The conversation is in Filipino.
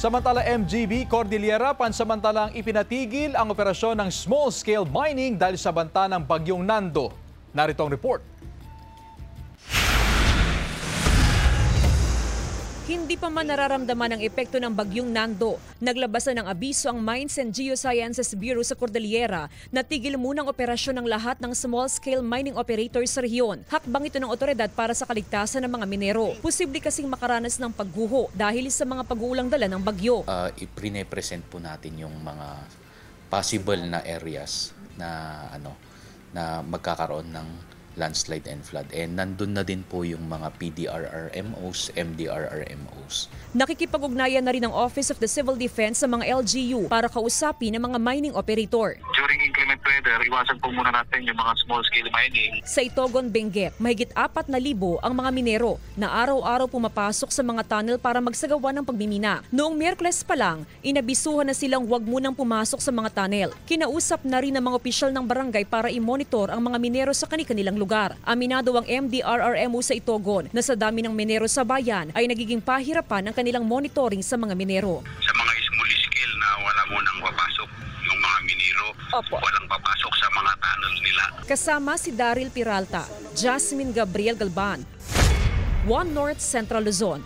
Samantala MGB Cordillera pansamantalang ipinatigil ang operasyon ng small-scale mining dahil sa banta ng bagyong Nando. Narito ang report. Hindi pa man nararamdaman ang epekto ng bagyong Nando. Naglabasan ng abiso ang Mines and Geosciences Bureau sa Cordillera na tigil munang operasyon ng lahat ng small-scale mining operators sa rehiyon. Hakbang ito ng otoridad para sa kaligtasan ng mga minero. Posible kasing makaranas ng pagguho dahil sa mga pag-uulang dala ng bagyo. Ipine-present po natin yung mga possible na areas na na magkakaroon ng landslide and flood. And nandun na din po yung mga PDRRMOs, MDRRMOs. Nakikipag-ugnayan na rin ang Office of the Civil Defense sa mga LGU para kausapin ang mga mining operator. During inclement weather, iwasan po muna natin yung mga small-scale mining. Sa Itogon, Benguet, mahigit 4,000 ang mga minero na araw-araw pumapasok sa mga tunnel para magsagawa ng pagmimina. Noong Miyerkules pa lang, inabisuhan na silang huwag munang pumasok sa mga tunnel. Kinausap na rin ng mga opisyal ng barangay para i-monitor ang mga minero sa kani-kanilang lugar. Aminado ang MDRRMO sa Itogon na sa dami ng minero sa bayan ay nagiging pahirapan ang kanilang monitoring sa mga minero. Sa mga small scale na wala munang papasok yung mga minero, walang papasok sa mga tunnels nila. Kasama si Daryl Peralta, Jasmine Gabriel Galban, One North Central Luzon.